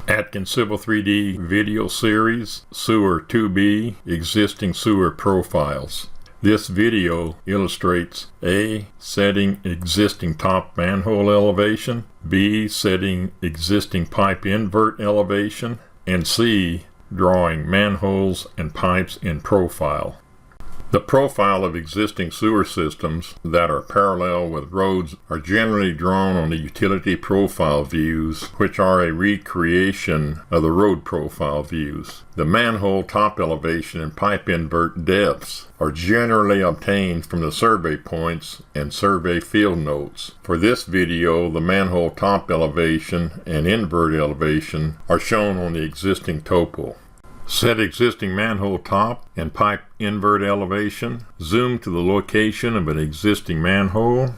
Atkins Civil 3D video series, Sewer 2B, existing sewer profiles. This video illustrates A. Setting existing top manhole elevation, B. Setting existing pipe invert elevation, and C. Drawing manholes and pipes in profile. The profile of existing sewer systems that are parallel with roads are generally drawn on the utility profile views, which are a recreation of the road profile views. The manhole top elevation and pipe invert depths are generally obtained from the survey points and survey field notes. For this video, the manhole top elevation and invert elevation are shown on the existing topo. Set existing manhole top and pipe invert elevation. Zoom to the location of an existing manhole.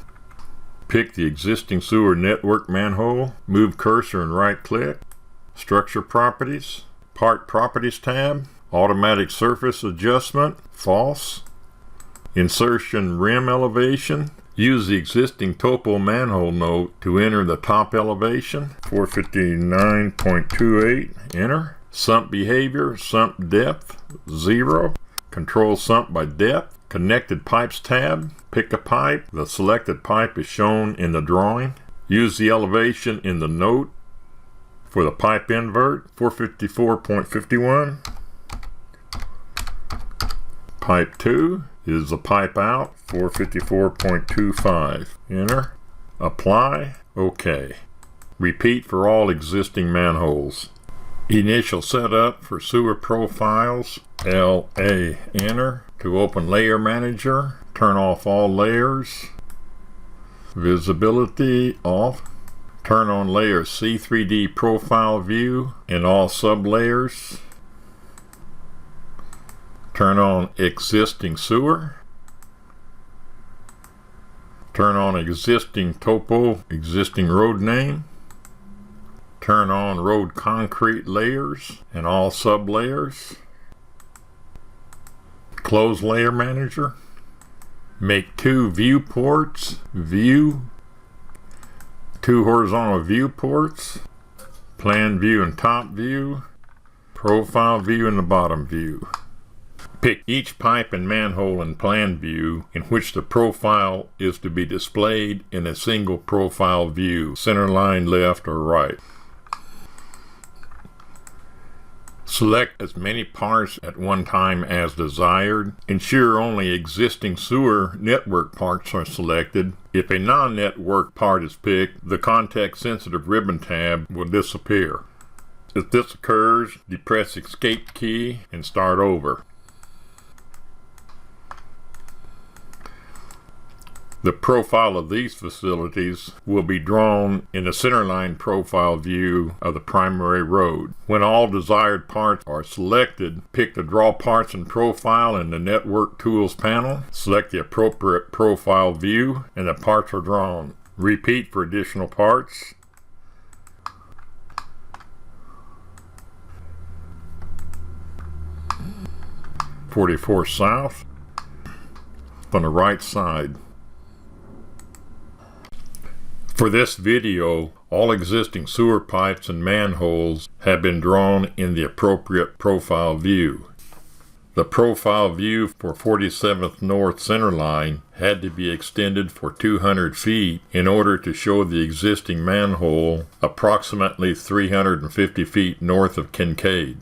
Pick the existing sewer network manhole. Move cursor and right click. Structure properties. Part properties tab. Automatic surface adjustment. False. Insertion rim elevation. Use the existing topo manhole note to enter the top elevation. 459.28. Enter. Sump behavior, sump depth, 0. Control sump by depth. Connected pipes tab. Pick a pipe. The selected pipe is shown in the drawing. Use the elevation in the note for the pipe invert, 454.51. Pipe 2 is the pipe out, 454.25. Enter. Apply. OK. Repeat for all existing manholes. Initial setup for sewer profiles, LA. Enter. To open layer manager, turn off all layers. Visibility off. Turn on layer C3D profile view in all sublayers. Turn on existing sewer. Turn on existing topo, existing road name. Turn on road concrete layers and all sublayers. Close layer manager. Make 2 viewports. View. 2 horizontal viewports. Plan view and top view. Profile view and the bottom view. Pick each pipe and manhole in plan view in which the profile is to be displayed in a single profile view, center line left or right. Select as many parts at one time as desired. Ensure only existing sewer network parts are selected. If a non-network part is picked, the context-sensitive ribbon tab will disappear. If this occurs, depress Escape key and start over. The profile of these facilities will be drawn in the centerline profile view of the primary road. When all desired parts are selected, pick the Draw Parts and Profile in the Network Tools panel. Select the appropriate profile view and the parts are drawn. Repeat for additional parts. .44 south on the right side. For this video, all existing sewer pipes and manholes have been drawn in the appropriate profile view. The profile view for 47th North Centerline had to be extended for 200 feet in order to show the existing manhole approximately 350 feet north of Kincaid.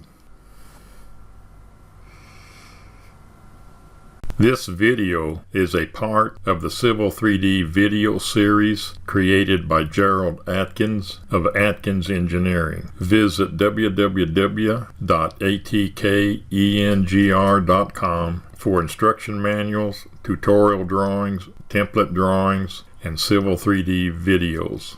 This video is a part of the Civil 3D video series created by Gerald Atkins of Atkins Engineering. Visit www.atkengr.com for instruction manuals, tutorial drawings, template drawings, and Civil 3D videos.